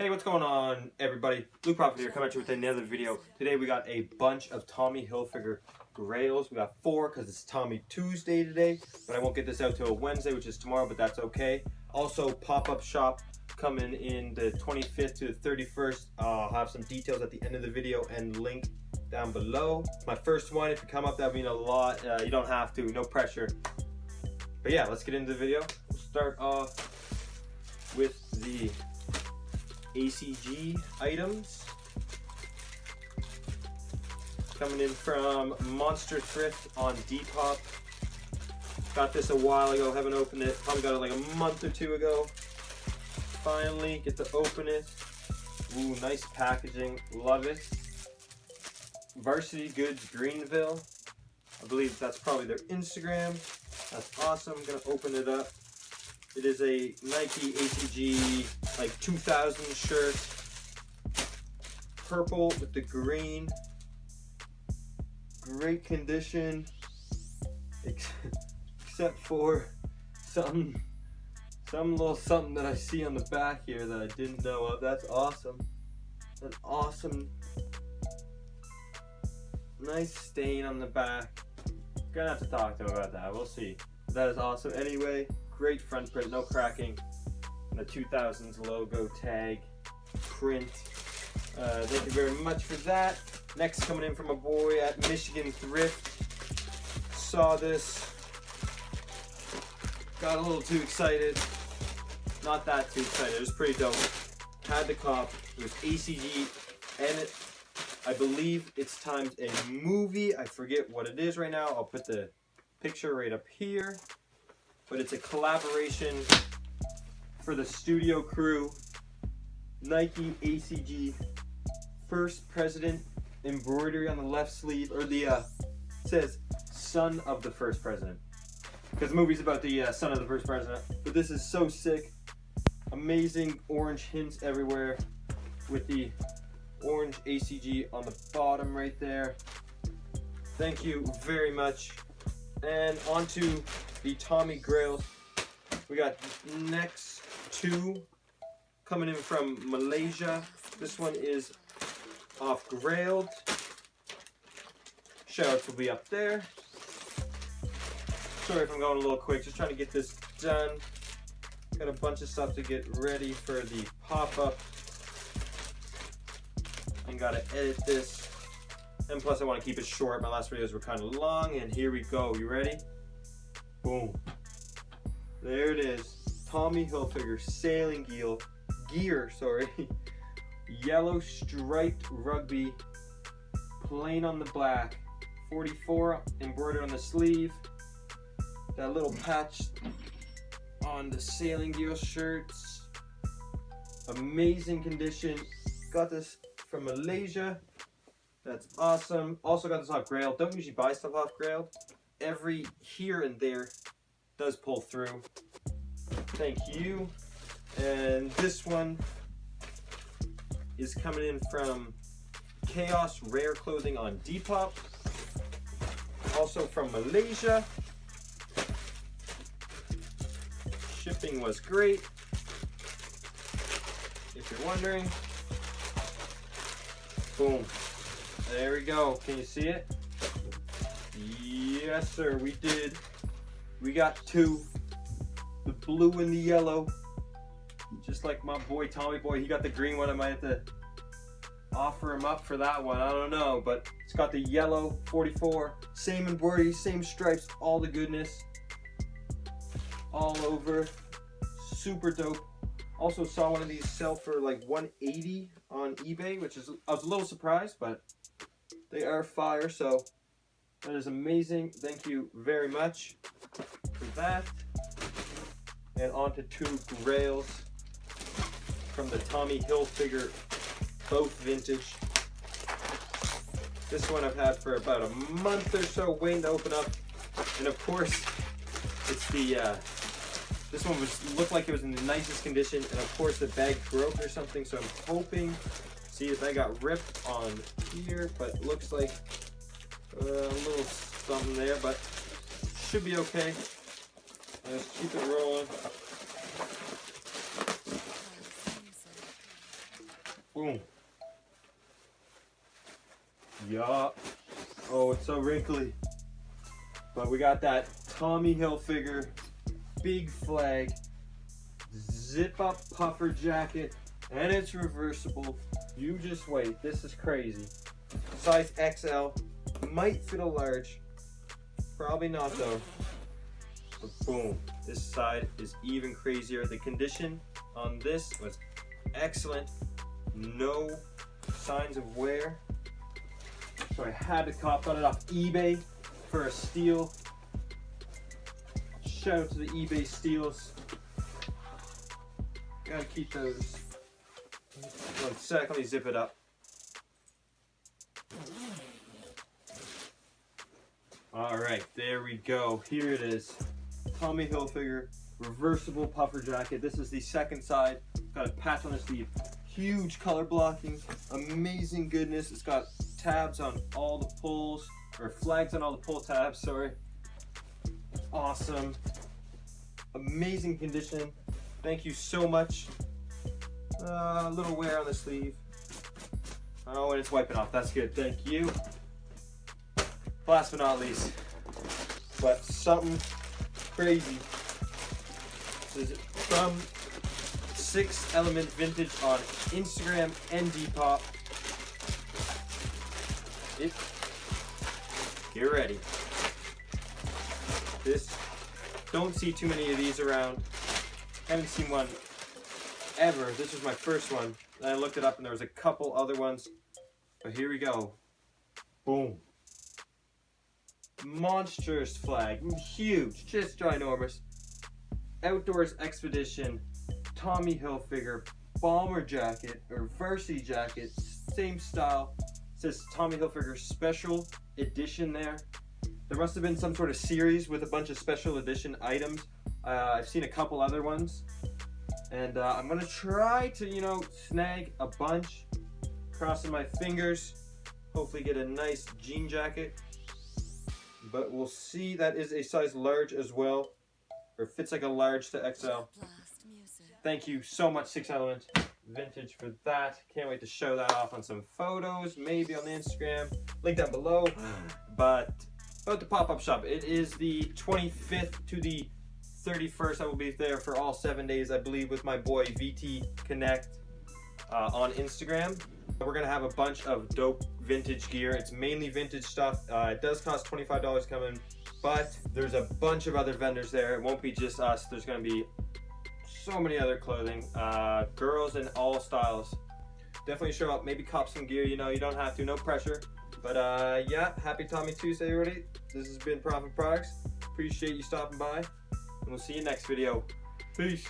Hey, what's going on, everybody? Luke Prophet here, coming at you with another video. Today we got a bunch of Tommy Hilfiger Grails. We got 4 because it's Tommy Tuesday today, but I won't get this out till Wednesday, which is tomorrow, but that's okay. Also, pop-up shop coming in the 25th to the 31st. I'll have some details at the end of the video and link down below. My first one, if you come up, that would mean a lot. You don't have to, no pressure. But yeah, let's get into the video. We'll start off with the ACG items. Coming in from Monster Thrift on Depop. Got this a while ago, haven't opened it. Probably got it like a month or two ago. Finally get to open it. Ooh, nice packaging, love it. Varsity Goods Greenville. I believe that's probably their Instagram. That's awesome. I'm gonna open it up. It is a Nike ACG like 2000 shirt. Purple with the green. Great condition. Except for some little something that I see on the back here that I didn't know of. That's awesome. An awesome, nice stain on the back. Gonna have to talk to him about that. We'll see. That is awesome. Anyway, great front print, no cracking. And the 2000s logo tag print. Thank you very much for that. Next, coming in from a boy at Michigan Thrift. Saw this. Got a little too excited. Not that too excited. It was pretty dope. Had the cop. It was ACG, and I believe it's timed a movie. I forget what it is right now. I'll put the picture right up here. But it's a collaboration for the studio crew. Nike ACG First President embroidery on the left sleeve, or the it says son of the first president, because the movie's about the son of the first president. But this is so sick. Amazing orange hints everywhere with the orange ACG on the bottom right there. Thank you very much. And onto the Tommy Grails. We got next 2 coming in from Malaysia. This one is off Grail. Shoutouts will be up there. Sorry if I'm going a little quick, just trying to get this done. Got a bunch of stuff to get ready for the pop-up. And gotta edit this. And plus I want to keep it short. My last videos were kind of long, and here we go. You ready? Boom. There it is. Tommy Hilfiger sailing gear, yellow striped rugby, plain on the black, 44 embroidered on the sleeve. That little patch on the sailing gear shirts. Amazing condition. Got this from Malaysia. That's awesome. Also got this off Grail. Don't usually buy stuff off Grail. Every here and there does pull through. Thank you. And this one is coming in from Chaos Rare Clothing on Depop. Also from Malaysia. Shipping was great, if you're wondering. Boom. There we go. Can you see it? Yes, sir, we did. We got 2. The blue and the yellow. Just like my boy Tommy Boy. He got the green one. I might have to offer him up for that one. I don't know. But it's got the yellow 44. Same embroidery, same stripes, all the goodness. All over. Super dope. Also saw one of these sell for like $180 on eBay, which is, I was a little surprised, but they are fire, so that is amazing. Thank you very much for that. And on to 2 Grails from the Tommy Hilfiger, both vintage. This one I've had for about a month or so, waiting to open up. And of course, it's the this one looked like it was in the nicest condition, and of course the bag broke or something, so I'm hoping. See, the bag got ripped on here, but it looks like a little something there, but should be okay. Let's keep it rolling. Boom. Yeah. Oh, it's so wrinkly. But we got that Tommy Hilfiger big flag zip up puffer jacket, and it's reversible. You just wait. This is crazy. Size XL. Might fit a large. Probably not though. But boom. This side is even crazier. The condition on this was excellent. No signs of wear. So I had to cop. Got it off eBay for a steal. Shout out to the eBay steals. Gotta keep those. 1 sec, let me zip it up. Alright, there we go. Here it is. Tommy Hilfiger reversible puffer jacket. This is the second side. Got a patch on the sleeve. Huge color blocking. Amazing goodness. It's got tabs on all the pulls, or flags on all the pull tabs, sorry. Awesome. Amazing condition. Thank you so much. A little wear on the sleeve. Oh, and it's wiping off. That's good. Thank you. Last but not least, but something crazy. This is from 6 Element Vintage on Instagram and Depop. Get ready. Don't see too many of these around. Haven't seen one ever. This was my first one. And I looked it up and there was a couple other ones. But here we go. Boom. Monstrous flag. Huge. Just ginormous. Outdoors Expedition. Tommy Hilfiger. Bomber jacket. Or varsity jacket. Same style. It says Tommy Hilfiger Special Edition there. There must have been some sort of series with a bunch of special edition items. I've seen a couple other ones. And I'm going to try to, snag a bunch. Crossing my fingers. Hopefully get a nice jean jacket. But we'll see. That is a size large as well. Or fits like a large to XL. Thank you so much, 6 Element Vintage, for that. Can't wait to show that off on some photos. Maybe on the Instagram. Link down below. But about the pop-up shop. It is the 25th to the 31st. I will be there for all 7 days, I believe, with my boy VT Connect on Instagram. We're going to have a bunch of dope vintage gear. It's mainly vintage stuff. It does cost $25 coming, but there's a bunch of other vendors there. It won't be just us. There's going to be so many other clothing. Girls in all styles. Definitely show up. Maybe cop some gear. You don't have to. No pressure. But yeah, happy Tommy Tuesday, everybody. This has been Profit Products. Appreciate you stopping by. And we'll see you next video. Peace.